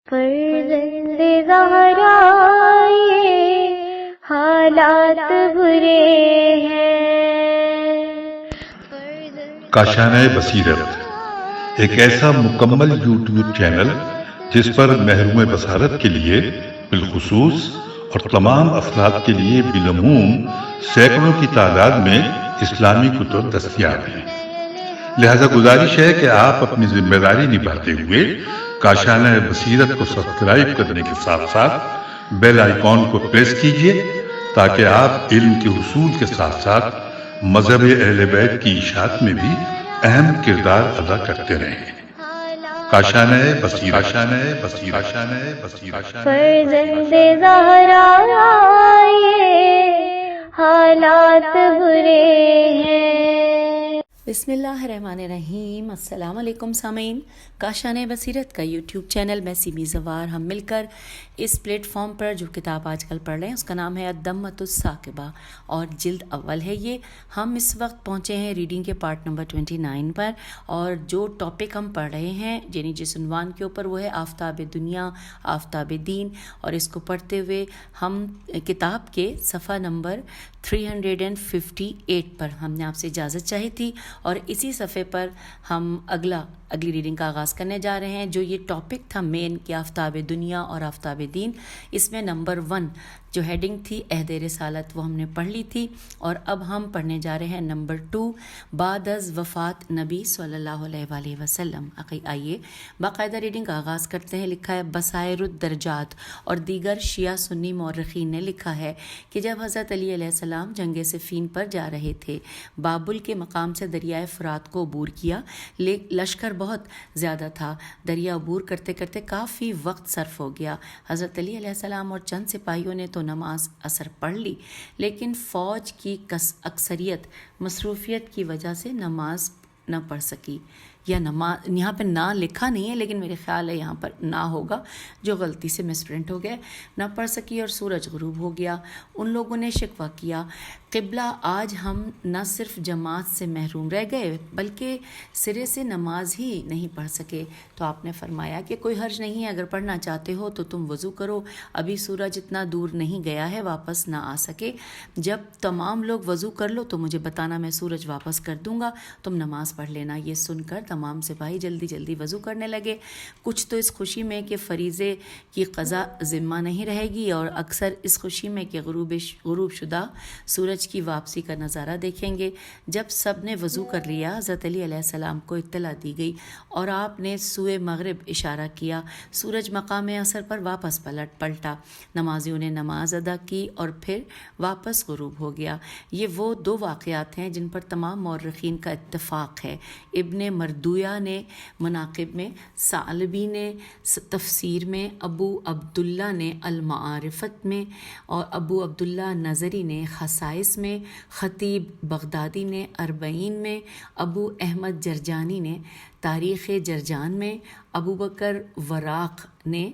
فرزند زہرا یہ حالات برے ہیں۔ کاشانہ بصیرت ایک ایسا مکمل یوٹیوب چینل جس پر محروم بصارت کے لیے بالخصوص اور تمام افراد کے لیے بالعموم سینکڑوں کی تعداد میں اسلامی کتب دستیاب ہیں۔ لہذا گزارش ہے کہ آپ اپنی ذمہ داری نبھاتے ہوئے کاشانہ بصیرت کو سبسکرائب کرنے کے ساتھ ساتھ بیل آئیکن کو پریس کیجیے تاکہ آپ علم کے حصول کے ساتھ ساتھ مذہب اہل بیت کی اشاعت میں بھی اہم کردار ادا کرتے رہیں۔ کاشانہ بصیرت۔ فرزند زہرا یہ حالات برے ہیں۔ بسم اللہ الرحمن الرحیم۔ السلام علیکم سامعین، کاشانہ بصیرت کا یوٹیوب چینل میں سیمی زوار ہم مل کر اس پلیٹ فارم پر جو کتاب آج کل پڑھ رہے ہیں اس کا نام ہے الدمۃ الثاقبہ اور جلد اول ہے یہ۔ ہم اس وقت پہنچے ہیں ریڈنگ کے پارٹ نمبر 29 پر، اور جو ٹاپک ہم پڑھ رہے ہیں یعنی جس عنوان کے اوپر وہ ہے آفتاب دنیا آفتاب دین، اور اس کو پڑھتے ہوئے ہم کتاب کے صفحہ نمبر 358 پر ہم نے آپ سے اجازت چاہی تھی، اور اسی صفحے پر ہم اگلی ریڈنگ کا آغاز کرنے جا رہے ہیں۔ جو یہ ٹاپک تھا مین کہ آفتاب دنیا اور آفتاب دین، اس میں نمبر 1 جو ہیڈنگ تھی عہد رسالت وہ ہم نے پڑھ لی تھی، اور اب ہم پڑھنے جا رہے ہیں نمبر 2 بعد از وفات نبی صلی اللہ علیہ وآلہ وسلم۔ آئیے باقاعدہ ریڈنگ کا آغاز کرتے ہیں۔ لکھا ہے بصائر الدرجات اور دیگر شیعہ سنی مورخین نے لکھا ہے کہ جب حضرت علی علیہ السلام جنگ صفین پر جا رہے تھے، بابل کے مقام سے دریائے فرات کو عبور کیا، لشکر بہت زیادہ تھا، دریا عبور کرتے کرتے کافی وقت صرف ہو گیا۔ حضرت علی علیہ السلام اور چند سپاہیوں نے تو نماز عصر پڑھ لی، لیکن فوج کی اکثریت مصروفیت کی وجہ سے نماز نہ پڑھ سکی، یا نماز یہاں پہ نہ لکھا نہیں ہے لیکن میرے خیال ہے یہاں پر نہ ہوگا جو غلطی سے مس پرنٹ ہو گئے، نہ پڑھ سکی اور سورج غروب ہو گیا۔ ان لوگوں نے شکوہ کیا، قبلہ آج ہم نہ صرف جماعت سے محروم رہ گئے بلکہ سرے سے نماز ہی نہیں پڑھ سکے۔ تو آپ نے فرمایا کہ کوئی حرج نہیں ہے، اگر پڑھنا چاہتے ہو تو تم وضو کرو، ابھی سورج اتنا دور نہیں گیا ہے واپس نہ آ سکے، جب تمام لوگ وضو کر لو تو مجھے بتانا، میں سورج واپس کر دوں گا، تم نماز پڑھ لینا۔ یہ سن کر تمام سپاہی جلدی جلدی وضو کرنے لگے، کچھ تو اس خوشی میں کہ فریضے کی قضا ذمہ نہیں رہے گی، اور اکثر اس خوشی میں کہ غروب شدہ سورج کی واپسی کا نظارہ دیکھیں گے۔ جب سب نے وضو کر لیا، حضرت علی علیہ السلام کو اطلاع دی گئی اور آپ نے سوئے مغرب اشارہ کیا، سورج مقام عصر پر واپس پلٹا، نمازیوں نے نماز ادا کی اور پھر واپس غروب ہو گیا۔ یہ وہ 2 واقعات ہیں جن پر تمام مورخین کا اتفاق ہے۔ ابن مردویہ نے مناقب میں، ثعلبی نے تفسیر میں، ابو عبداللہ نے المعارفت میں، اور ابو عبداللہ نظری نے خصائص میں، خطیب بغدادی نے اربعین میں، ابو احمد جرجانی نے تاریخ جرجان میں، ابو بکر وراق نے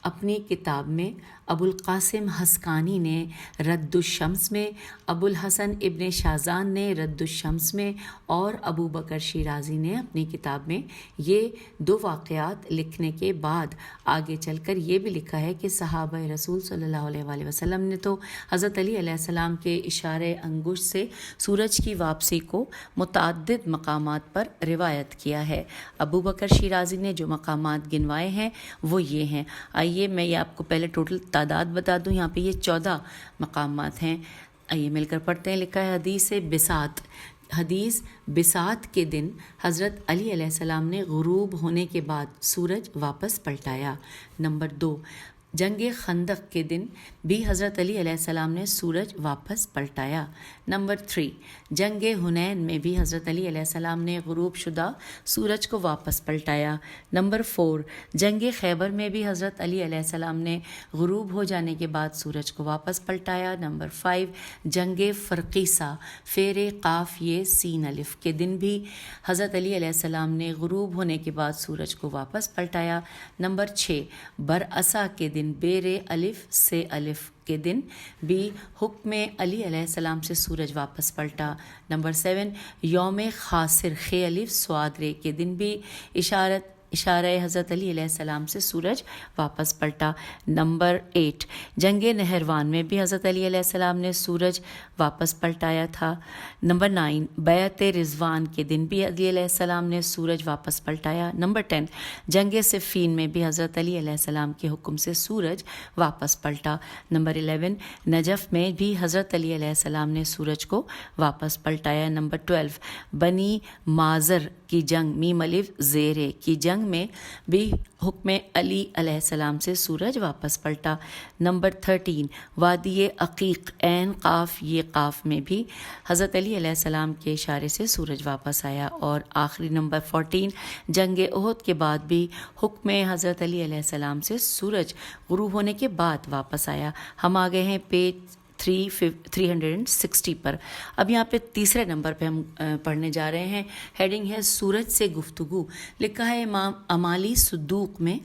اپنی کتاب میں، ابو القاسم حسکانی نے رد الشمس میں، ابو الحسن ابن شازان نے رد الشمس میں، اور ابو بکر شیرازی نے اپنی کتاب میں۔ یہ 2 واقعات لکھنے کے بعد آگے چل کر یہ بھی لکھا ہے کہ صحابہ رسول صلی اللہ علیہ وآلہ وسلم نے تو حضرت علی علیہ السلام کے اشارے انگشت سے سورج کی واپسی کو متعدد مقامات پر روایت کیا ہے۔ ابو بکر شیرازی نے جو مقامات گنوائے ہیں وہ یہ ہیں۔ آئیے میں یہ آپ کو پہلے ٹوٹل تعداد بتا دوں، یہاں پہ یہ 14 مقامات ہیں۔ آئیے مل کر پڑھتے ہیں۔ لکھا ہے حدیث بسات کے دن حضرت علی علیہ السلام نے غروب ہونے کے بعد سورج واپس پلٹایا۔ نمبر 2 جنگ خندق کے دن بھی حضرت علی علیہ السلام نے سورج واپس پلٹایا۔ نمبر 3 جنگ حنین میں بھی حضرت علی علیہ السلام نے غروب شدہ سورج کو واپس پلٹایا۔ نمبر 4 جنگ خیبر میں بھی حضرت علی علیہ السلام نے غروب ہو جانے کے بعد سورج کو واپس پلٹایا۔ نمبر 5 جنگ فرقیسہ فیر قاف یہ سین الف کے دن بھی حضرت علی علیہ السلام نے غروب ہونے کے بعد سورج کو واپس پلٹایا۔ نمبر 6 برعصا کے دن بیر الف سے الف کے دن بھی حکم علی علیہ السلام سے سورج واپس پلٹا۔ نمبر 7 یوم خاصر خ الف سواد رے کے دن بھی اشارت اشارہ حضرت علی علیہ السلام سے سورج واپس پلٹا۔ نمبر 8، جنگ نہروان میں بھی حضرت علی علیہ السلام نے سورج واپس پلٹایا تھا۔ نمبر 9، بیعت رضوان کے دن بھی علی علیہ السلام نے سورج واپس پلٹایا۔ نمبر 10، جنگ صفین میں بھی حضرت علی علیہ السلام کے حکم سے سورج واپس پلٹا۔ نمبر 11، نجف میں بھی حضرت علی علیہ السلام نے سورج کو واپس پلٹایا۔ نمبر 12، بنی مازر کی جنگ میم الف زیرے کی جنگ میں بھی حکم علی علیہ السلام سے سورج واپس پلٹا۔ نمبر 13، وادی عقیق عین قاف یہ قاف میں بھی حضرت علی علیہ السلام کے اشارے سے سورج واپس آیا۔ اور آخری نمبر 14، جنگ احد کے بعد بھی حکم حضرت علی علیہ السلام سے سورج غروب ہونے کے بعد واپس آیا۔ ہم آ گئے ہیں پیج 360 پر۔ اب یہاں پہ تیسرے نمبر پہ ہم پڑھنے جا رہے ہیں، ہیڈنگ ہے سورج سے گفتگو۔ لکھا ہے امام امالی صدوق میں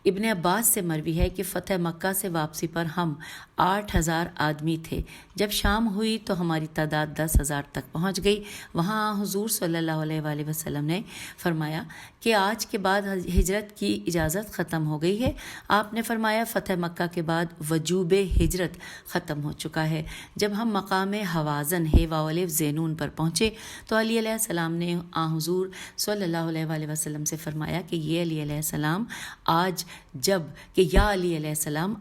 ابن عباس سے مروی ہے کہ فتح مکہ سے واپسی پر ہم 8000 آدمی تھے۔ جب شام ہوئی تو ہماری تعداد 10,000 تک پہنچ گئی۔ وہاں حضور صلی اللہ علیہ وآلہ وسلم نے فرمایا کہ آج کے بعد ہجرت کی اجازت ختم ہو گئی ہے۔ آپ نے فرمایا فتح مکہ کے بعد وجوب ہجرت ختم ہو چکا ہے۔ جب ہم مقام حوازن والف زینون پر پہنچے تو علی علیہ السلام نے حضور صلی اللہ علیہ وآلہ وسلم سے فرمایا کہ یہ علی علیہ السلام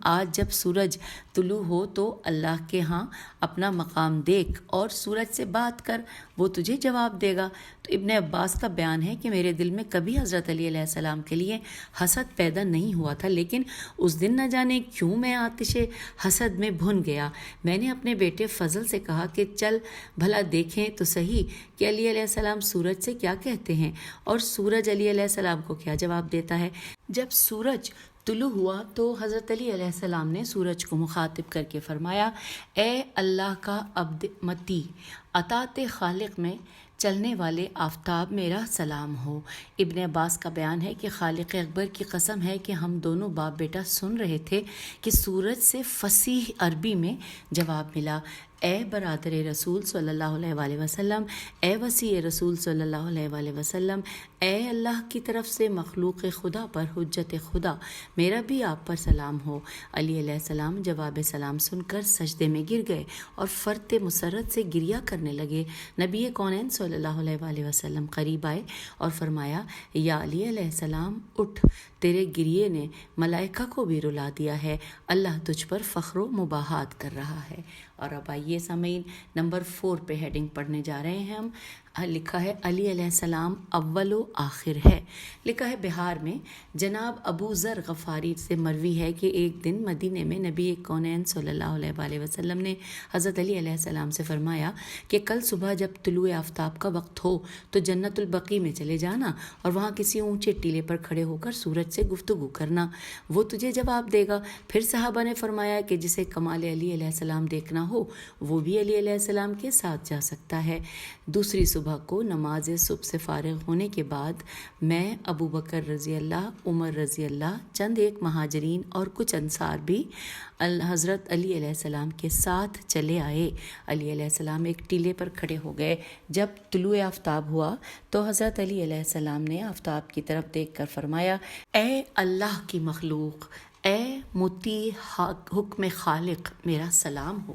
آج جب سورج طلوع ہو تو اللہ کے ہاں اپنا مقام دیکھ اور سورج سے بات کر، وہ تجھے جواب دے گا۔ تو ابن عباس کا بیان ہے کہ میرے دل میں کبھی حضرت علی علیہ السلام کے لیے حسد پیدا نہیں ہوا تھا، لیکن اس دن نہ جانے کیوں میں آتش حسد میں بھن گیا۔ میں نے اپنے بیٹے فضل سے کہا کہ چل بھلا دیکھیں تو صحیح کہ علی علیہ السلام سورج سے کیا کہتے ہیں اور سورج علی علیہ السلام کو کیا جواب دیتا ہے۔ جب سورج طلوع ہوا تو حضرت علی علیہ السلام نے سورج کو مخاطب کر کے فرمایا، اے اللہ کا عبد متی، اطاعت خالق میں چلنے والے آفتاب میرا سلام ہو۔ ابن عباس کا بیان ہے کہ خالق اکبر کی قسم ہے کہ ہم دونوں باپ بیٹا سن رہے تھے کہ سورج سے فصیح عربی میں جواب ملا، اے برادر رسول صلی اللہ علیہ وآلہ وسلم، اے وسیع رسول صلی اللہ علیہ وآلہ وسلم، اے اللہ کی طرف سے مخلوق خدا پر حجت خدا، میرا بھی آپ پر سلام ہو۔ علی علیہ السلام جواب سلام سن کر سجدے میں گر گئے اور فرط مسرت سے گریہ کرنے لگے۔ نبی کونین صلی اللہ علیہ وآلہ وسلم قریب آئے اور فرمایا، یا علی علیہ السلام اٹھ، تیرے گریے نے ملائکہ کو بھی رلا دیا ہے، اللہ تجھ پر فخر و مباحات کر رہا ہے۔ اور اب آئیے سامعین نمبر 4 پہ ہیڈنگ پڑھنے جا رہے ہیں ہم۔ لکھا ہے علی علیہ السلام اول و آخر ہے۔ لکھا ہے بہار میں جناب ابو ذر غفاری سے مروی ہے کہ ایک دن مدینے میں نبی کونین صلی اللہ علیہ وآلہ وسلم نے حضرت علی علیہ السلام سے فرمایا کہ کل صبح جب طلوع آفتاب کا وقت ہو تو جنت البقیع میں چلے جانا اور وہاں کسی اونچے ٹیلے پر کھڑے ہو کر سورج سے گفتگو کرنا، وہ تجھے جواب دے گا۔ پھر صحابہ نے فرمایا کہ جسے کمال علی علیہ السلام دیکھنا ہو وہ بھی علی علیہ السلام کے ساتھ جا سکتا ہے۔ دوسری صبح کو نماز صبح سے فارغ ہونے کے بعد میں، ابو بکر رضی اللہ، عمر رضی اللہ، چند ایک مہاجرین اور کچھ انصار بھی حضرت علی علیہ السلام کے ساتھ چلے آئے۔ علی علیہ السلام ایک ٹیلے پر کھڑے ہو گئے۔ جب طلوع آفتاب ہوا تو حضرت علی علیہ السلام نے آفتاب کی طرف دیکھ کر فرمایا، اے اللہ کی مخلوق، اے مطیع حکم خالق، میرا سلام ہو۔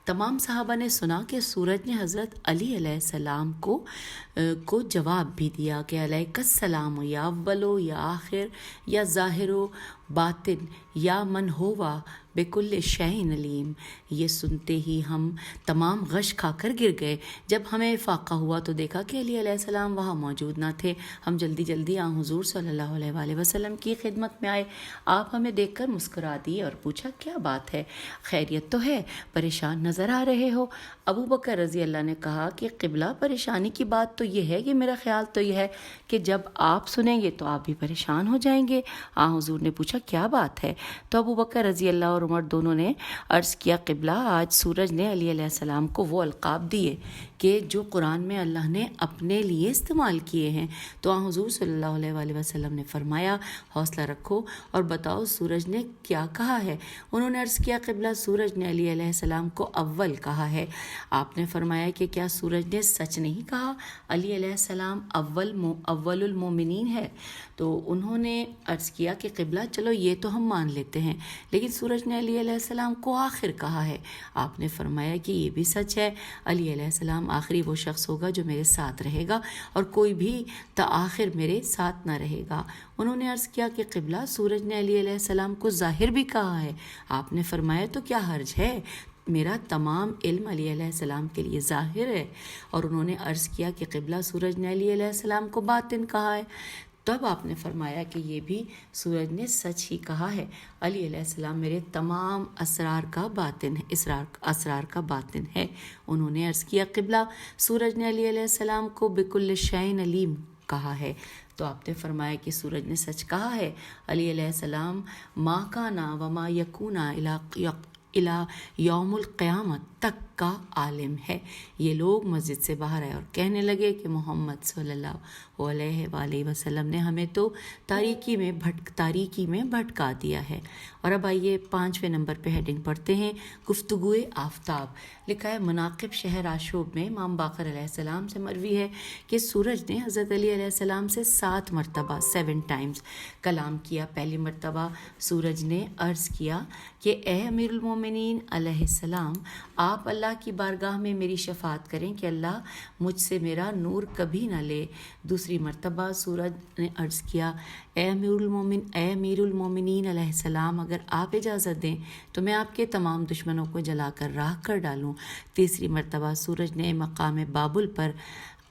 تمام صحابہ نے سنا کہ سورج نے حضرت علی علیہ السلام کو جواب بھی دیا کہ علیک السلام یا اول و یا آخر یا ظاہر و باطن یا من ہوا بکل شیء علیم۔ یہ سنتے ہی ہم تمام غش کھا کر گر گئے۔ جب ہمیں افاقہ ہوا تو دیکھا کہ علی علیہ السلام وہاں موجود نہ تھے۔ ہم جلدی جلدی حضور صلی اللہ علیہ وآلہ وسلم کی خدمت میں آئے۔ آپ ہمیں دیکھ کر مسکرا دیے اور پوچھا، کیا بات ہے؟ خیریت تو ہے؟ پریشان نظر آ رہے ہو؟ ابو بکر رضی اللہ نے کہا کہ قبلہ، پریشانی کی بات تو یہ ہے کہ میرا خیال تو یہ ہے کہ جب آپ سنیں گے تو آپ بھی پریشان ہو جائیں گے۔ حضور نے پوچھا، کیا بات ہے؟ تو ابو بکر رضی اللہ اور عمر دونوں نے عرض کیا قبلہ آج سورج نے علی علیہ السلام کو وہ القاب دیے کہ جو قرآن میں اللہ نے اپنے لیے استعمال کیے ہیں۔ تو حضور صلی اللہ علیہ وآلہ وسلم نے فرمایا حوصلہ رکھو اور بتاؤ سورج نے کیا کہا ہے؟ انہوں نے عرض کیا قبلہ سورج نے علی علیہ السلام کو اول کہا ہے۔ آپ نے فرمایا کہ کیا سورج نے سچ نہیں کہا؟ علی علیہ السلام اول المومنین ہے۔ تو انہوں نے عرض کیا کہ قبلہ چلو یہ تو ہم مان لیتے ہیں، لیکن سورج نے علی علیہ السلام کو آخر کہا ہے۔ آپ نے فرمایا کہ یہ بھی سچ ہے، علی علیہ السلام آخری وہ شخص ہوگا جو میرے ساتھ رہے گا اور کوئی بھی تآخر میرے ساتھ نہ رہے گا۔ انہوں نے عرض کیا کہ قبلہ سورج نے علی علیہ السلام کو ظاہر بھی کہا ہے۔ آپ نے فرمایا تو کیا حرج ہے، میرا تمام علم علی علیہ السلام کے لیے ظاہر ہے۔ اور انہوں نے عرض کیا کہ قبلہ سورج نے علی علیہ السلام کو باطن کہا ہے۔ تب آپ نے فرمایا کہ یہ بھی سورج نے سچ ہی کہا ہے، علی علیہ السلام میرے تمام اسرار کا باطن ہے۔ انہوں نے عرض کیا قبلہ سورج نے علی علیہ السلام کو بکل شیء علیم کہا ہے۔ تو آپ نے فرمایا کہ سورج نے سچ کہا ہے، علی علیہ السلام ما کانا وما یکونا الی یوم القیامت تک کا عالم ہے۔ یہ لوگ مسجد سے باہر آئے اور کہنے لگے کہ محمد صلی اللہ علیہ وآلہ وسلم نے ہمیں تو تاریکی میں بھٹکا دیا ہے۔ اور اب آئیے 5ویں نمبر پہ ہیڈنگ پڑھتے ہیں، گفتگوئے آفتاب۔ لکھا ہے مناقب شہر آشوب میں امام باقر علیہ السلام سے مروی ہے کہ سورج نے حضرت علی علیہ السلام سے 7 مرتبہ 7 ٹائمز کلام کیا۔ پہلی مرتبہ سورج نے عرض کیا کہ اے امیر المومنین علیہ السلام، آپ اللہ کی بارگاہ میں میری شفاعت کریں کہ اللہ مجھ سے میرا نور کبھی نہ لے۔ دوسری مرتبہ سورج نے عرض کیا اے امیر المومنین علیہ السلام، اگر آپ اجازت دیں تو میں آپ کے تمام دشمنوں کو جلا کر راکھ کر ڈالوں۔ تیسری مرتبہ سورج نے مقام بابل پر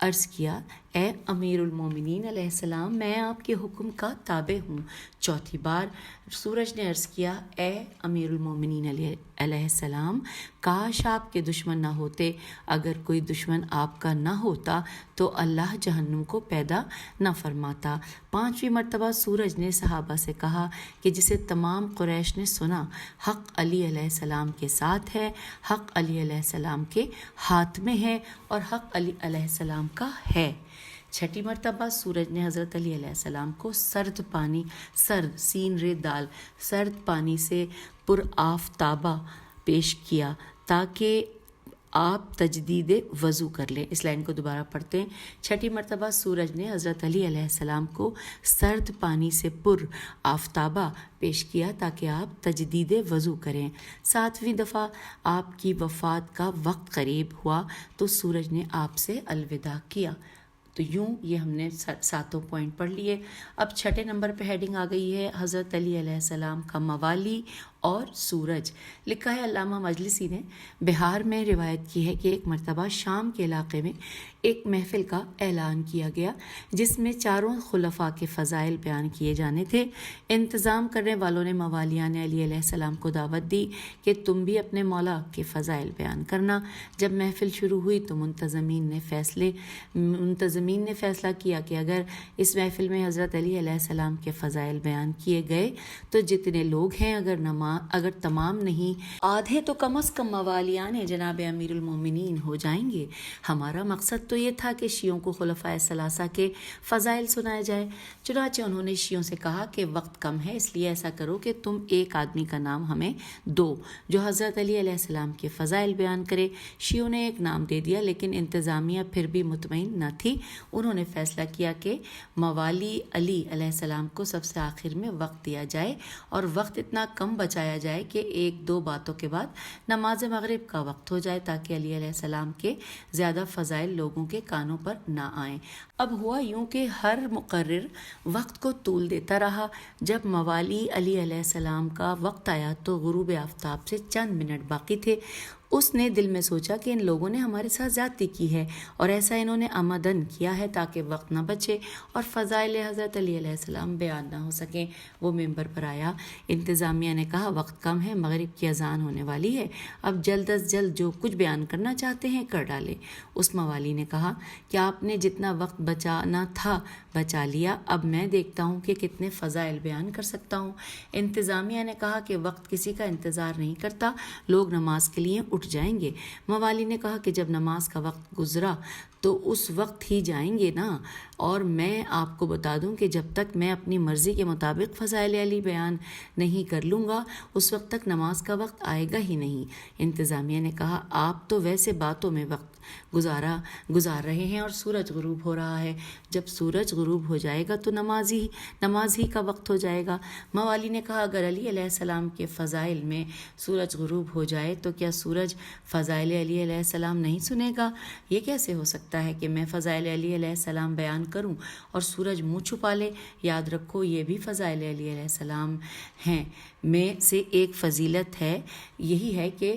عرض کیا اے امیر المومنین علیہ السلام، میں آپ کے حکم کا تابع ہوں۔ چوتھی بار سورج نے عرض کیا اے امیر المومنین علیہ السلام، کاش آپ کے دشمن نہ ہوتے، اگر کوئی دشمن آپ کا نہ ہوتا تو اللہ جہنم کو پیدا نہ فرماتا۔ 5ویں مرتبہ سورج نے صحابہ سے کہا کہ جسے تمام قریش نے سنا، حق علی علیہ السلام کے ساتھ ہے، حق علی علیہ السلام کے ہاتھ میں ہے اور حق علی علیہ السلام کا ہے۔ 6 مرتبہ سورج نے حضرت علی علیہ السلام کو سرد پانی سے پر آفتابہ پیش کیا تاکہ آپ تجدید وضو کر لیں۔ اس لائن کو دوبارہ پڑھتے ہیں۔ 6 مرتبہ سورج نے حضرت علی علیہ السلام کو سرد پانی سے پر آفتابہ پیش کیا تاکہ آپ تجدید وضو کریں۔ 7ویں دفعہ آپ کی وفات کا وقت قریب ہوا تو سورج نے آپ سے الوداع کیا۔ تو یوں یہ ہم نے 7 پوائنٹ پڑھ لیے۔ اب 6 نمبر پہ ہیڈنگ آ گئی ہے حضرت علی علیہ السلام کا موالی اور سورج۔ لکھا ہے علامہ مجلسی نے بہار میں روایت کی ہے کہ ایک مرتبہ شام کے علاقے میں ایک محفل کا اعلان کیا گیا جس میں 4 خلفاء کے فضائل بیان کیے جانے تھے۔ انتظام کرنے والوں نے موالیان علی علیہ السلام کو دعوت دی کہ تم بھی اپنے مولا کے فضائل بیان کرنا۔ جب محفل شروع ہوئی تو منتظمین نے فیصلہ کیا کہ اگر اس محفل میں حضرت علی علیہ السلام کے فضائل بیان کیے گئے تو جتنے لوگ ہیں اگر تمام نہیں آدھے تو کم از کم موالیان جناب امیر المومنین ہو جائیں گے۔ ہمارا مقصد تو یہ تھا کہ شیعوں کو خلفائے ثلاثہ کے فضائل سنائے جائے۔ چنانچہ انہوں نے شیعوں سے کہا کہ وقت کم ہے، اس لیے ایسا کرو کہ تم ایک آدمی کا نام ہمیں دو جو حضرت علی علیہ السلام کے فضائل بیان کرے۔ شیعوں نے ایک نام دے دیا، لیکن انتظامیہ پھر بھی مطمئن نہ تھی۔ انہوں نے فیصلہ کیا کہ موالی علی علیہ السلام کو سب سے آخر میں وقت دیا جائے اور وقت اتنا کم بچایا جائے کہ 1-2 باتوں کے بعد نماز مغرب کا وقت ہو جائے تاکہ علی علیہ السلام کے زیادہ فضائل لوگوں کے کانوں پر نہ آئیں۔ اب ہوا یوں کہ ہر مقرر وقت کو طول دیتا رہا۔ جب موالی علی علیہ السلام کا وقت آیا تو غروب آفتاب سے چند منٹ باقی تھے۔ اس نے دل میں سوچا کہ ان لوگوں نے ہمارے ساتھ زیادتی کی ہے اور ایسا انہوں نے عمدن کیا ہے تاکہ وقت نہ بچے اور فضائل حضرت علی علیہ السلام بیان نہ ہو سکیں۔ وہ ممبر پر آیا۔ انتظامیہ نے کہا وقت کم ہے، مغرب کی اذان ہونے والی ہے، اب جلد از جلد جو کچھ بیان کرنا چاہتے ہیں کر ڈالیں۔ اس موالی نے کہا کہ آپ نے جتنا وقت بچانا تھا بچا لیا، اب میں دیکھتا ہوں کہ کتنے فضائل بیان کر سکتا ہوں۔ انتظامیہ نے کہا کہ وقت کسی کا انتظار نہیں کرتا، لوگ نماز کے لیے اٹھ جائیں گے۔ موالی نے کہا کہ جب نماز کا وقت گزرا تو اس وقت ہی جائیں گے نا، اور میں آپ کو بتا دوں کہ جب تک میں اپنی مرضی کے مطابق فضائل علی بیان نہیں کر لوں گا اس وقت تک نماز کا وقت آئے گا ہی نہیں۔ انتظامیہ نے کہا آپ تو ویسے باتوں میں وقت گزار رہے ہیں اور سورج غروب ہو رہا ہے، جب سورج غروب ہو جائے گا تو نماز ہی کا وقت ہو جائے گا۔ موالی نے کہا اگر علی علیہ السلام کے فضائل میں سورج غروب ہو جائے تو کیا سورج فضائل علی علیہ السلام نہیں سنے گا؟ یہ کیسے ہو سکتا ہے کہ میں فضائل علی علیہ السلام بیان کروں اور سورج منہ چھپا لے؟ یاد رکھو یہ بھی فضائل علی علیہ السلام ہیں میں سے ایک فضیلت ہے، یہی ہے کہ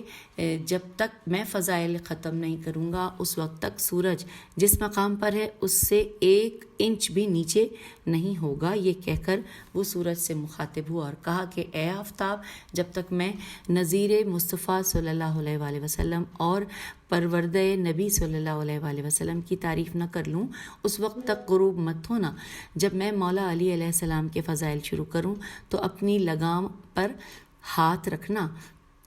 جب تک میں فضائل ختم نہیں کروں گا اس وقت تک سورج جس مقام پر ہے اس سے 1 انچ بھی نیچے نہیں ہوگا۔ یہ کہہ کر وہ سورج سے مخاطب ہوا اور کہا کہ اے آفتاب، جب تک میں نذیر مصطفیٰ صلی اللہ علیہ وآلہ وسلم اور پروردہ نبی صلی اللہ علیہ وآلہ وسلم کی تعریف نہ کر لوں اس وقت تک غروب مت ہونا۔ جب میں مولا علی علیہ السلام کے فضائل شروع کروں تو اپنی لگام پر ہاتھ رکھنا۔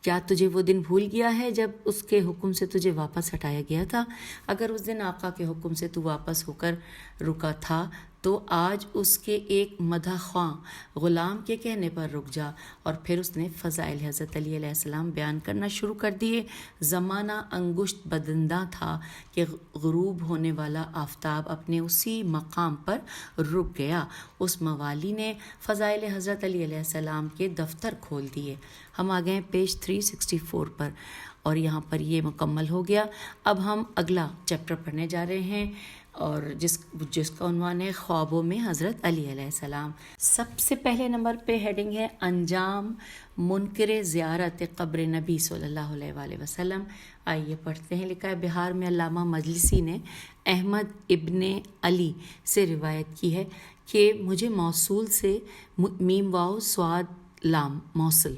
کیا تجھے وہ دن بھول گیا ہے جب اس کے حکم سے تجھے واپس ہٹایا گیا تھا؟ اگر اس دن آقا کے حکم سے تو واپس ہو کر رکا تھا تو آج اس کے ایک مدح خواں غلام کے کہنے پر رک جا۔ اور پھر اس نے فضائل حضرت علی علیہ السلام بیان کرنا شروع کر دیے۔ زمانہ انگشت بدندہ تھا کہ غروب ہونے والا آفتاب اپنے اسی مقام پر رک گیا۔ اس موالی نے فضائل حضرت علی علیہ السلام کے دفتر کھول دیے۔ ہم آ گئے پیج 364 پر اور یہاں پر یہ مکمل ہو گیا۔ اب ہم اگلا چیپٹر پڑھنے جا رہے ہیں اور جس کا عنوان ہے خوابوں میں حضرت علی علیہ السلام۔ سب سے پہلے نمبر پہ ہیڈنگ ہے انجام منکر زیارت قبر نبی صلی اللہ علیہ وآلہ وسلم۔ آئیے پڑھتے ہیں۔ لکھا ہے بہار میں علامہ مجلسی نے احمد ابن علی سے روایت کی ہے کہ مجھے موصول سے میم واو سواد لام موصل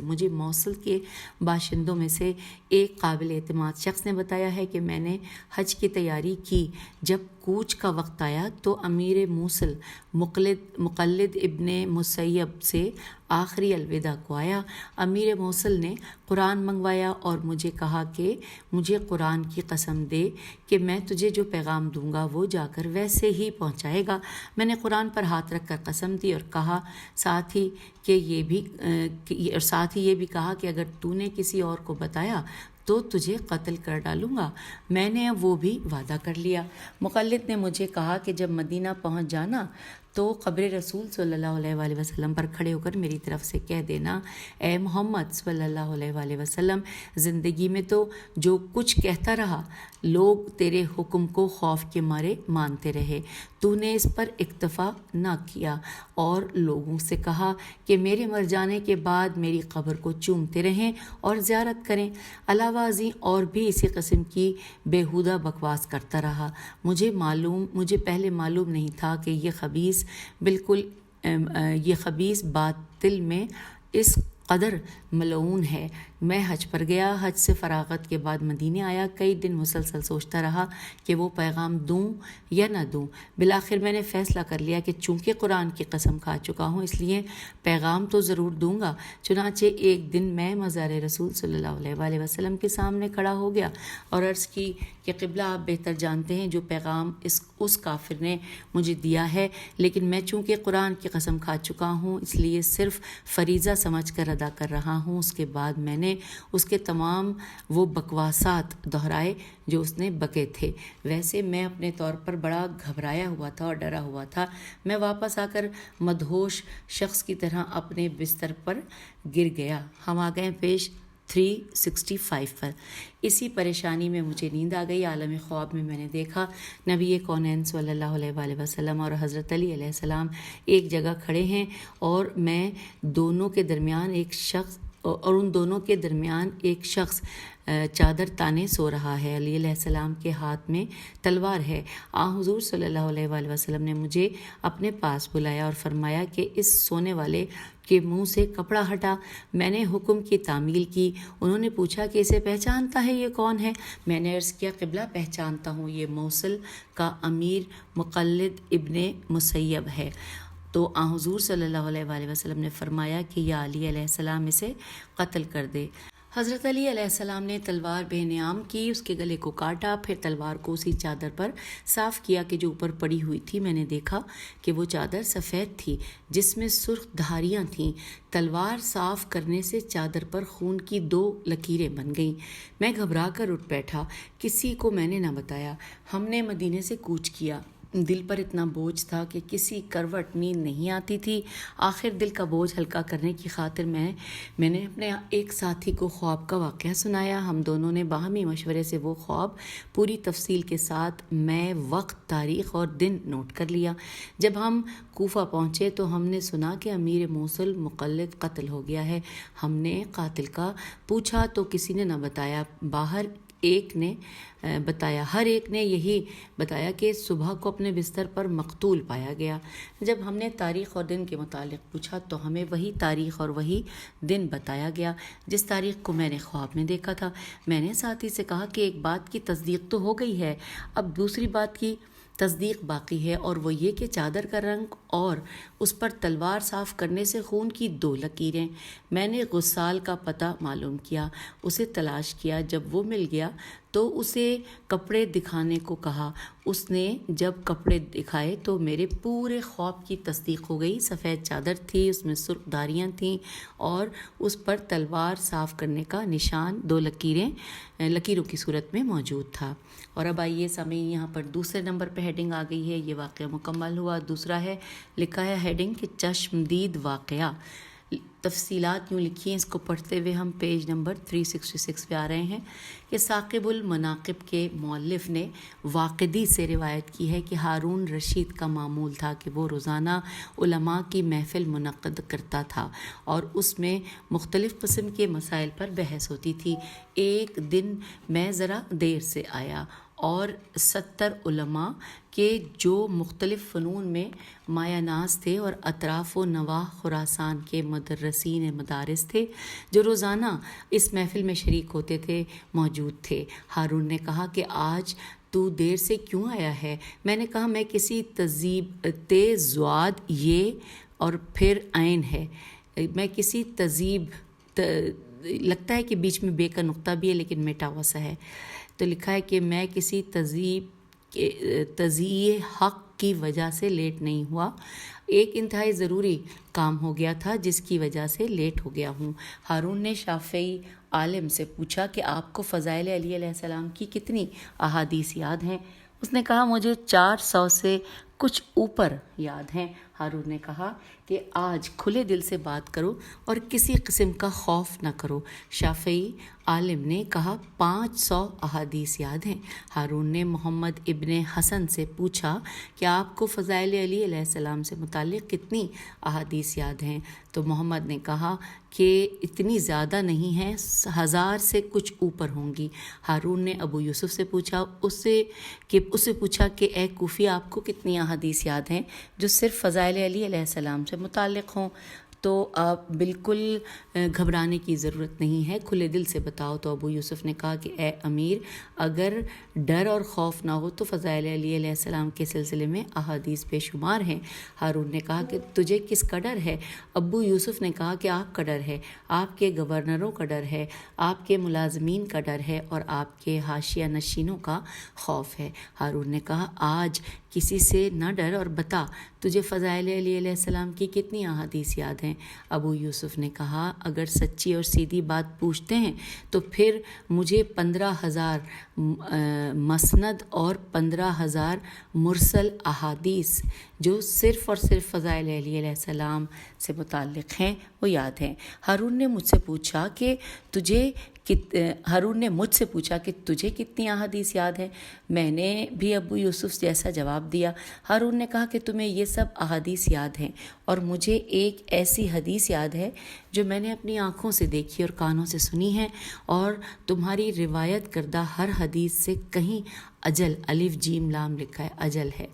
مجھے موصل کے باشندوں میں سے ایک قابل اعتماد شخص نے بتایا ہے کہ میں نے حج کی تیاری کی۔ جب کوچ کا وقت آیا تو امیر موصل مقلد ابن مسیب سے آخری الوداع کو آیا۔ امیر موصل نے قرآن منگوایا اور مجھے کہا کہ مجھے قرآن کی قسم دے کہ میں تجھے جو پیغام دوں گا وہ جا کر ویسے ہی پہنچائے گا۔ میں نے قرآن پر ہاتھ رکھ کر قسم دی اور کہا ساتھ ہی یہ بھی کہا کہ اگر تو نے کسی اور کو بتایا تو تجھے قتل کر ڈالوں گا۔ میں نے وہ بھی وعدہ کر لیا۔ مقلد نے مجھے کہا کہ جب مدینہ پہنچ جانا تو قبر رسول صلی اللہ علیہ وآلہ وسلم پر کھڑے ہو کر میری طرف سے کہہ دینا اے محمد صلی اللہ علیہ وآلہ وسلم، زندگی میں تو جو کچھ کہتا رہا لوگ تیرے حکم کو خوف کے مارے مانتے رہے، تو نے اس پر اکتفا نہ کیا اور لوگوں سے کہا کہ میرے مر جانے کے بعد میری قبر کو چومتے رہیں اور زیارت کریں۔ علاوہ ازیں اور بھی اسی قسم کی بیہودہ بکواس کرتا رہا۔ مجھے پہلے معلوم نہیں تھا کہ یہ خبیث باطل میں اس قدر ملعون ہے۔ میں حج پر گیا، حج سے فراغت کے بعد مدینے آیا، کئی دن مسلسل سوچتا رہا کہ وہ پیغام دوں یا نہ دوں۔ بالآخر میں نے فیصلہ کر لیا کہ چونکہ قرآن کی قسم کھا چکا ہوں اس لیے پیغام تو ضرور دوں گا۔ چنانچہ ایک دن میں مزار رسول صلی اللہ علیہ وآلہ وسلم کے سامنے کھڑا ہو گیا اور عرض کی کہ قبلہ آپ بہتر جانتے ہیں جو پیغام اس کافر نے مجھے دیا ہے، لیکن میں چونکہ قرآن کی قسم کھا چکا ہوں اس لیے صرف فریضہ سمجھ کر ادا کر رہا ہوں۔ اس کے بعد میں نے اس کے تمام وہ بکواسات دہرائے جو اس نے بکے تھے۔ ویسے میں اپنے طور پر بڑا گھبرایا ہوا تھا اور ڈرا ہوا تھا۔ میں واپس آ کر مدہوش شخص کی طرح اپنے بستر پر گر گیا۔ ہم آ گئے پیج 365 پر۔ اسی پریشانی میں مجھے نیند آ گئی۔ عالم خواب میں نے دیکھا نبی کونین صلی اللہ علیہ وآلہ وسلم اور حضرت علی علیہ السلام ایک جگہ کھڑے ہیں اور میں دونوں کے درمیان ایک شخص اور ان دونوں کے درمیان ایک شخص چادر تانے سو رہا ہے۔ علی علیہ السلام کے ہاتھ میں تلوار ہے۔ حضور صلی اللہ علیہ وآلہ وسلم نے مجھے اپنے پاس بلایا اور فرمایا کہ اس سونے والے کے منہ سے کپڑا ہٹا۔ میں نے حکم کی تعمیل کی۔ انہوں نے پوچھا کہ اسے پہچانتا ہے، یہ کون ہے؟ میں نے عرض کیا، قبلہ پہچانتا ہوں، یہ موصل کا امیر مقلد ابن مسیب ہے۔ تو حضور صلی اللہ علیہ وآلہ وسلم نے فرمایا کہ یا علی علیہ السلام اسے قتل کر دے۔ حضرت علی علیہ السلام نے تلوار بے نیام کی، اس کے گلے کو کاٹا، پھر تلوار کو اسی چادر پر صاف کیا کہ جو اوپر پڑی ہوئی تھی۔ میں نے دیکھا کہ وہ چادر سفید تھی جس میں سرخ دھاریاں تھیں۔ تلوار صاف کرنے سے چادر پر خون کی 2 لکیریں بن گئیں۔ میں گھبرا کر اٹھ بیٹھا، کسی کو میں نے نہ بتایا۔ ہم نے مدینے سے کوچ کیا۔ دل پر اتنا بوجھ تھا کہ کسی کروٹ نیند نہیں آتی تھی۔ آخر دل کا بوجھ ہلکا کرنے کی خاطر میں نے اپنے ایک ساتھی کو خواب کا واقعہ سنایا۔ ہم دونوں نے باہمی مشورے سے وہ خواب پوری تفصیل کے ساتھ میں وقت، تاریخ اور دن نوٹ کر لیا۔ جب ہم کوفہ پہنچے تو ہم نے سنا کہ امیر موصل مقلد قتل ہو گیا ہے۔ ہم نے قاتل کا پوچھا تو کسی نے نہ بتایا۔ ہر ایک نے یہی بتایا کہ صبح کو اپنے بستر پر مقتول پایا گیا۔ جب ہم نے تاریخ اور دن کے متعلق پوچھا تو ہمیں وہی تاریخ اور وہی دن بتایا گیا جس تاریخ کو میں نے خواب میں دیکھا تھا۔ میں نے ساتھی سے کہا کہ ایک بات کی تصدیق تو ہو گئی ہے، اب دوسری بات کی تصدیق باقی ہے، اور وہ یہ کہ چادر کا رنگ اور اس پر تلوار صاف کرنے سے خون کی 2 لکیریں۔ میں نے غسال کا پتہ معلوم کیا، اسے تلاش کیا۔ جب وہ مل گیا تو اسے کپڑے دکھانے کو کہا۔ اس نے جب کپڑے دکھائے تو میرے پورے خواب کی تصدیق ہو گئی۔ سفید چادر تھی، اس میں سرخ دھاریاں تھیں اور اس پر تلوار صاف کرنے کا نشان 2 لکیروں کی صورت میں موجود تھا۔ اور اب آئیے سامعین، یہاں پر دوسرے نمبر پہ ہیڈنگ آ گئی ہے، یہ واقعہ مکمل ہوا۔ دوسرا ہے، لکھا ہے ہیڈنگ کہ چشمدید واقعہ۔ تفصیلات یوں لکھی ہیں، اس کو پڑھتے ہوئے ہم پیج نمبر 366 پہ آ رہے ہیں کہ ثاقب المناقب کے مؤلف نے واقدی سے روایت کی ہے کہ ہارون رشید کا معمول تھا کہ وہ روزانہ علماء کی محفل منعقد کرتا تھا اور اس میں مختلف قسم کے مسائل پر بحث ہوتی تھی۔ ایک دن میں ذرا دیر سے آیا اور 70 علماء کے جو مختلف فنون میں مایہ ناز تھے اور اطراف و نواح خراسان کے مدرسین مدارس تھے جو روزانہ اس محفل میں شریک ہوتے تھے موجود تھے۔ ہارون نے کہا کہ آج تو دیر سے کیوں آیا ہے؟ میں نے کہا میں کسی تیز زواد یہ اور پھر عین ہے، میں کسی لگتا ہے کہ بیچ میں بے کا نقطہ بھی ہے لیکن مٹا ہوا سا ہے، تو لکھا ہے کہ میں کسی تضییع حق کی وجہ سے لیٹ نہیں ہوا، ایک انتہائی ضروری کام ہو گیا تھا جس کی وجہ سے لیٹ ہو گیا ہوں۔ ہارون نے شافعی عالم سے پوچھا کہ آپ کو فضائل علی علیہ السلام کی کتنی احادیث یاد ہیں؟ اس نے کہا مجھے 400 سے کچھ اوپر یاد ہیں۔ ہارون نے کہا کہ آج کھلے دل سے بات کرو اور کسی قسم کا خوف نہ کرو۔ شافعی عالم نے کہا 500 احادیث یاد ہیں۔ ہارون نے محمد ابن حسن سے پوچھا کہ آپ کو فضائل علی علیہ السلام سے متعلق کتنی احادیث یاد ہیں؟ تو محمد نے کہا کہ اتنی زیادہ نہیں ہیں، 1000 سے کچھ اوپر ہوں گی۔ ہارون نے ابو یوسف سے پوچھا کہ اے کوفی آپ کو کتنی احادیث یاد ہیں جو صرف فضائل علی علیہ السلام سے متعلق ہوں؟ تو آپ بالکل گھبرانے کی ضرورت نہیں ہے، کھلے دل سے بتاؤ۔ تو ابو یوسف نے کہا کہ اے امیر، اگر ڈر اور خوف نہ ہو تو فضائل علی علیہ السلام کے سلسلے میں احادیث بے شمار ہیں۔ ہارون نے کہا کہ تجھے کس کا ڈر ہے؟ ابو یوسف نے کہا کہ آپ کا ڈر ہے، آپ کے گورنروں کا ڈر ہے، آپ کے ملازمین کا ڈر ہے اور آپ کے حاشیہ نشینوں کا خوف ہے۔ ہارون نے کہا آج کسی سے نہ ڈر اور بتا تجھے فضائل علی علیہ السلام کی کتنی احادیث یاد ہیں؟ ابو یوسف نے کہا اگر سچی اور سیدھی بات پوچھتے ہیں تو پھر مجھے 15,000 مسند اور 15,000 مرسل احادیث جو صرف اور صرف فضائل علی علیہ السلام سے متعلق ہیں وہ یاد ہیں۔ ہارون نے مجھ سے پوچھا کہ تجھے ہارون نے مجھ سے پوچھا کہ تجھے کتنی احادیث یاد ہیں؟ میں نے بھی ابو یوسف جیسا جواب دیا۔ ہارون نے کہا کہ تمہیں یہ سب احادیث یاد ہیں اور مجھے ایک ایسی حدیث یاد ہے جو میں نے اپنی آنکھوں سے دیکھی اور کانوں سے سنی ہے، اور تمہاری روایت کردہ ہر حدیث سے کہیں اجل، الف جیم لام لکھا ہے، اجل ہے۔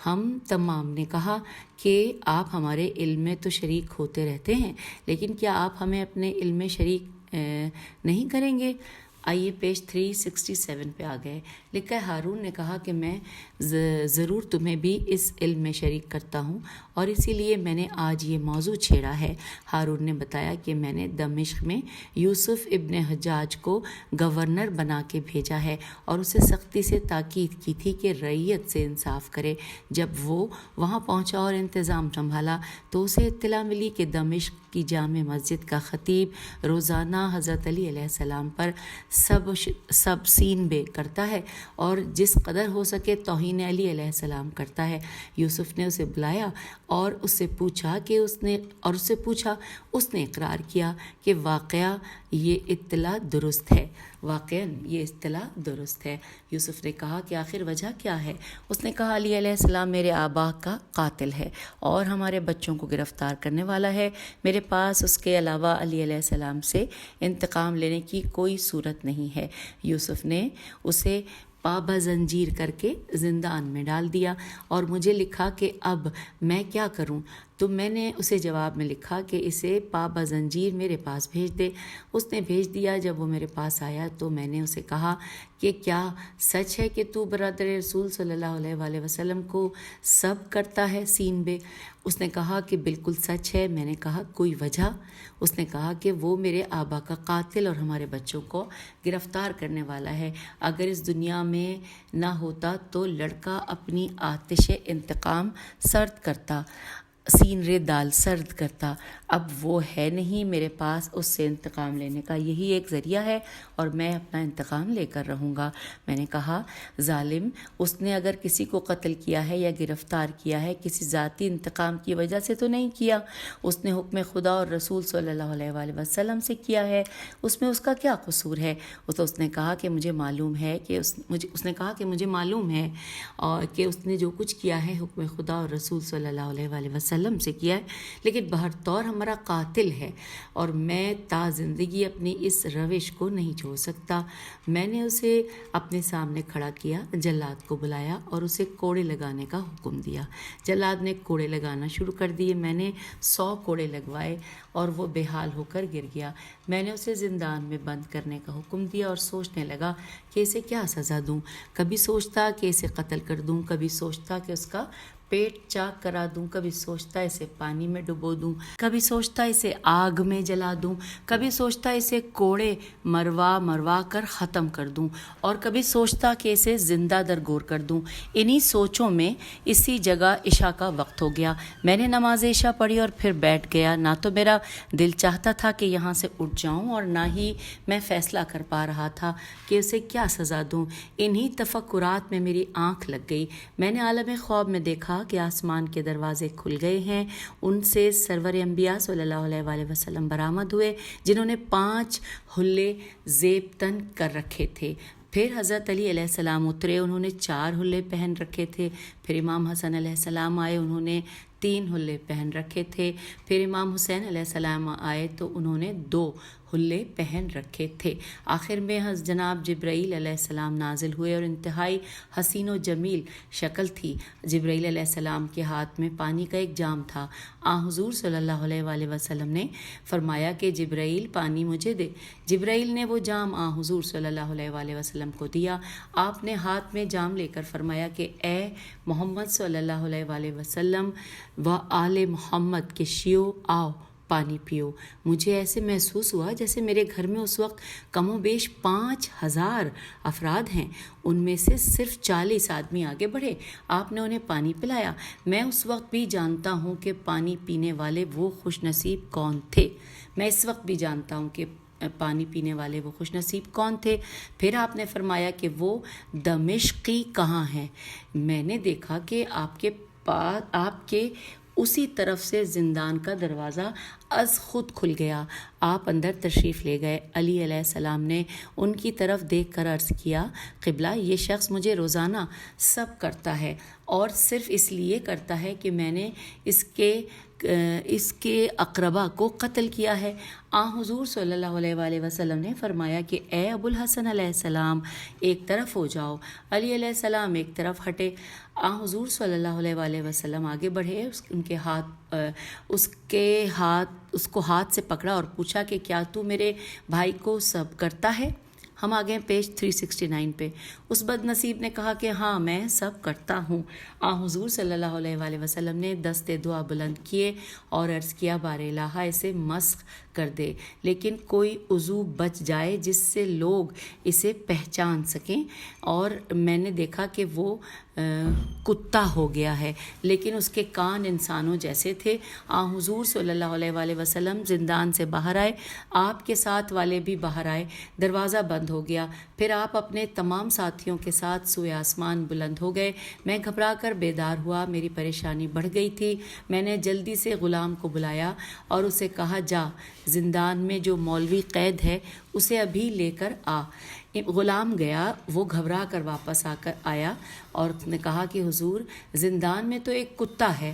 ہم تمام نے کہا کہ آپ ہمارے علم میں تو شریک ہوتے رہتے ہیں، لیکن کیا آپ ہمیں اپنے علم میں شریک نہیں کریں گے؟ آئیے پیج 367 پہ آ گئے۔ لکھا ہے ہارون نے کہا کہ میں ضرور تمہیں بھی اس علم میں شریک کرتا ہوں، اور اسی لیے میں نے آج یہ موضوع چھیڑا ہے۔ ہارون نے بتایا کہ میں نے دمشق میں یوسف ابن حجاج کو گورنر بنا کے بھیجا ہے اور اسے سختی سے تاکید کی تھی کہ رعیت سے انصاف کرے۔ جب وہ وہاں پہنچا اور انتظام سنبھالا تو اسے اطلاع ملی کہ دمشق کی جامع مسجد کا خطیب روزانہ حضرت علی علیہ السلام پر سب سین بے کرتا ہے اور جس قدر ہو سکے توہین علی علیہ السلام کرتا ہے۔ یوسف نے اسے بلایا اور اس سے پوچھا اس نے اقرار کیا کہ واقعہ یہ اطلاع درست ہے۔ یوسف نے کہا کہ آخر وجہ کیا ہے؟ اس نے کہا علی علیہ السلام میرے آبا کا قاتل ہے اور ہمارے بچوں کو گرفتار کرنے والا ہے۔ میرے پاس اس کے علاوہ علی علیہ السلام سے انتقام لینے کی کوئی صورت نہیں ہے۔ یوسف نے اسے پابہ زنجیر کر کے زندان میں ڈال دیا اور مجھے لکھا کہ اب میں کیا کروں؟ تو میں نے اسے جواب میں لکھا کہ اسے پابہ زنجیر میرے پاس بھیج دے۔ اس نے بھیج دیا۔ جب وہ میرے پاس آیا تو میں نے اسے کہا کہ کیا سچ ہے کہ تو برادر رسول صلی اللہ علیہ وآلہ وسلم کو سب کرتا ہے سین بے؟ اس نے کہا کہ بالکل سچ ہے۔ میں نے کہا کوئی وجہ؟ اس نے کہا کہ وہ میرے آبا کا قاتل اور ہمارے بچوں کو گرفتار کرنے والا ہے۔ اگر اس دنیا میں نہ ہوتا تو لڑکا اپنی آتش انتقام سرد کرتا، سین رے دال سرد کرتا۔ اب وہ ہے نہیں میرے پاس، اس سے انتقام لینے کا یہی ایک ذریعہ ہے اور میں اپنا انتقام لے کر رہوں گا۔ میں نے کہا ظالم، اس نے اگر کسی کو قتل کیا ہے یا گرفتار کیا ہے کسی ذاتی انتقام کی وجہ سے تو نہیں کیا، اس نے حکم خدا اور رسول صلی اللہ علیہ وآلہ وسلم سے کیا ہے، اس میں اس کا کیا قصور ہے؟ اس نے کہا کہ مجھے معلوم ہے اور کہ اس نے جو کچھ کیا ہے حکم خدا اور رسول صلی اللہ علیہ وآلہ وسلم سے کیا ہے، لیکن بہرطور ہمارا قاتل ہے اور میں تا زندگی اپنی اس روش کو نہیں چھوڑ سکتا۔ میں نے اسے اپنے سامنے کھڑا کیا، جلاد کو بلایا اور اسے کوڑے لگانے کا حکم دیا۔ جلاد نے کوڑے لگانا شروع کر دیے۔ میں نے 100 کوڑے لگوائے اور وہ بے حال ہو کر گر گیا۔ میں نے اسے زندان میں بند کرنے کا حکم دیا اور سوچنے لگا کہ اسے کیا سزا دوں۔ کبھی سوچتا کہ اسے قتل کر دوں، کبھی سوچتا کہ اس کا پیٹ چاک کرا دوں، کبھی سوچتا اسے پانی میں ڈبو دوں، کبھی سوچتا اسے آگ میں جلا دوں، کبھی سوچتا اسے کوڑے مروا کر ختم کر دوں، اور کبھی سوچتا کہ اسے زندہ درگور کر دوں۔ انہی سوچوں میں اسی جگہ عشاء کا وقت ہو گیا۔ میں نے نماز عشاء پڑھی اور پھر بیٹھ گیا۔ نہ تو میرا دل چاہتا تھا کہ یہاں سے اٹھ جاؤں اور نہ ہی میں فیصلہ کر پا رہا تھا کہ اسے کیا سزا دوں۔ انہی تفکرات میں میری آنکھ لگ گئی۔ میں نے عالم خواب میں دیکھا کہ آسمان کے دروازے کھل گئے ہیں۔ ان سے سرور انبیاء صلی اللہ علیہ وآلہ وسلم برآمد ہوئے، جنہوں نے 5 حلے زیب تن کر رکھے تھے۔ پھر حضرت علی علیہ السلام اترے، انہوں نے 4 حلے پہن رکھے تھے۔ پھر امام حسن علیہ السلام آئے، انہوں نے 3 حلے پہن رکھے تھے۔ پھر امام حسین علیہ السلام آئے تو انہوں نے 2 حلے پہن رکھے تھے۔ آخر میں جناب جبرائیل علیہ السلام نازل ہوئے اور انتہائی حسین و جمیل شکل تھی۔ جبرائیل علیہ السلام کے ہاتھ میں پانی کا ایک جام تھا۔ حضور صلی اللہ علیہ وآلہ وسلم نے فرمایا کہ جبرائیل پانی مجھے دے۔ جبرائیل نے وہ جام حضور صلی اللہ علیہ وآلہ وسلم کو دیا۔ آپ نے ہاتھ میں جام لے کر فرمایا کہ اے محمد صلی اللہ علیہ وآلہ وسلم و آل محمد کے شیو، آؤ پانی پیو۔ مجھے ایسے محسوس ہوا جیسے میرے گھر میں اس وقت کم و بیش 5000 افراد ہیں، ان میں سے صرف 40 آدمی آگے بڑھے، آپ نے انہیں پانی پلایا۔ میں اس وقت بھی جانتا ہوں کہ پانی پینے والے وہ خوش نصیب کون تھے، میں اس وقت بھی جانتا ہوں کہ پانی پینے والے وہ خوش نصیب کون تھے۔ پھر آپ نے فرمایا کہ وہ دمشقی کہاں ہیں؟ میں نے دیکھا کہ آپ کے اسی طرف سے زندان کا دروازہ از خود کھل گیا. آپ اندر تشریف لے گئے. علی علیہ السلام نے ان کی طرف دیکھ کر عرض کیا قبلہ یہ شخص مجھے روزانہ سب کرتا ہے اور صرف اس لیے کرتا ہے کہ میں نے اس کے اقربا کو قتل کیا ہے. حضور صلی اللہ علیہ وآلہ وسلم نے فرمایا کہ اے ابو الحسن علیہ السلام ایک طرف ہو جاؤ. علی علیہ السلام ایک طرف ہٹے. حضور صلی اللہ علیہ وآلہ وسلم آگے بڑھے. اس کو ہاتھ سے پکڑا اور پوچھا کہ کیا تو میرے بھائی کو سب کرتا ہے؟ ہم آگے ہیں پیج 369 پہ. اس بد نصیب نے کہا کہ ہاں میں سب کرتا ہوں. حضور صلی اللہ علیہ وآلہ وسلم نے دست دعا بلند کیے اور عرض کیا بار الہ اسے مسخ کر دے، لیکن کوئی عضو بچ جائے جس سے لوگ اسے پہچان سکیں. اور میں نے دیکھا کہ وہ کتا ہو گیا ہے لیکن اس کے کان انسانوں جیسے تھے. حضور صلی اللہ علیہ وآلہ وسلم زندان سے باہر آئے. آپ کے ساتھ والے بھی باہر آئے. دروازہ بند ہو گیا. پھر آپ اپنے تمام ساتھیوں کے ساتھ سوئے آسمان بلند ہو گئے. میں گھبرا کر بیدار ہوا. میری پریشانی بڑھ گئی تھی. میں نے جلدی سے غلام کو بلایا اور اسے کہا جا زندان میں جو مولوی قید ہے اسے ابھی لے کر آ. غلام گیا. وہ گھبرا کر واپس آیا اور نے کہا کہ حضور زندان میں تو ایک کتا ہے،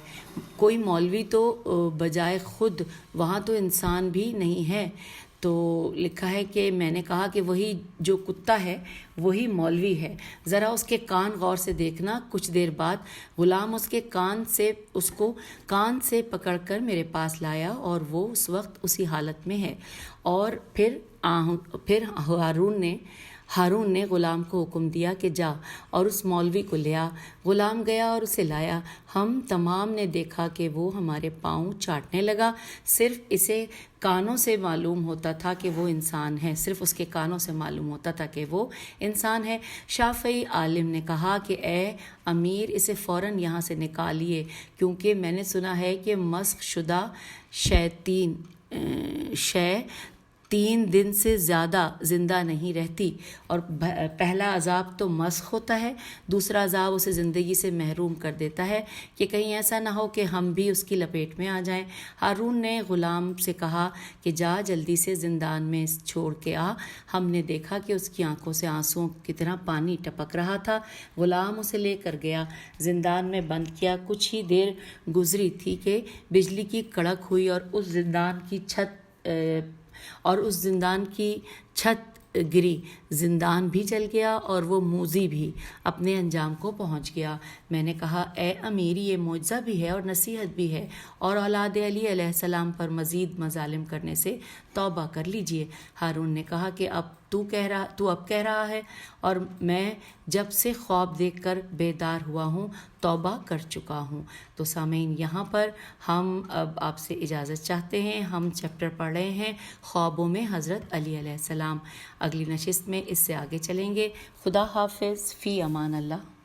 کوئی مولوی تو بجائے خود وہاں تو انسان بھی نہیں ہے. تو لکھا ہے کہ میں نے کہا کہ وہی جو کتا ہے وہی مولوی ہے، ذرا اس کے کان غور سے دیکھنا. کچھ دیر بعد غلام اس کو کان سے پکڑ کر میرے پاس لایا اور وہ اس وقت اسی حالت میں ہے. اور پھر ہارون نے غلام کو حکم دیا کہ جا اور اس مولوی کو لے آ. غلام گیا اور اسے لایا. ہم تمام نے دیکھا کہ وہ ہمارے پاؤں چاٹنے لگا. صرف اسے کانوں سے معلوم ہوتا تھا کہ وہ انسان ہے. صرف اس کے کانوں سے معلوم ہوتا تھا کہ وہ انسان ہے. شافعی عالم نے کہا کہ اے امیر اسے فوراً یہاں سے نکالیے، کیونکہ میں نے سنا ہے کہ مسخ شدہ شے 3 دن سے زیادہ زندہ نہیں رہتی. اور پہلا عذاب تو مسخ ہوتا ہے، دوسرا عذاب اسے زندگی سے محروم کر دیتا ہے کہ کہیں ایسا نہ ہو کہ ہم بھی اس کی لپیٹ میں آ جائیں. ہارون نے غلام سے کہا کہ جا جلدی سے زندان میں چھوڑ کے آ. ہم نے دیکھا کہ اس کی آنکھوں سے آنسوؤں کی طرح پانی ٹپک رہا تھا. غلام اسے لے کر گیا، زندان میں بند کیا. کچھ ہی دیر گزری تھی کہ بجلی کی کڑک ہوئی اور اس زندان کی چھت گری. زندان بھی جل گیا اور وہ موذی بھی اپنے انجام کو پہنچ گیا. میں نے کہا اے امیر یہ معجزہ بھی ہے اور نصیحت بھی ہے، اور اولاد علی علیہ السلام پر مزید مظالم کرنے سے توبہ کر لیجئے. ہارون نے کہا کہ اب تو اب کہہ رہا ہے، اور میں جب سے خواب دیکھ کر بیدار ہوا ہوں توبہ کر چکا ہوں. تو سامعین یہاں پر ہم اب آپ سے اجازت چاہتے ہیں. ہم چیپٹر پڑھ رہے ہیں خوابوں میں حضرت علی علیہ السلام. اگلی نشست میں اس سے آگے چلیں گے. خدا حافظ. فی امان اللہ.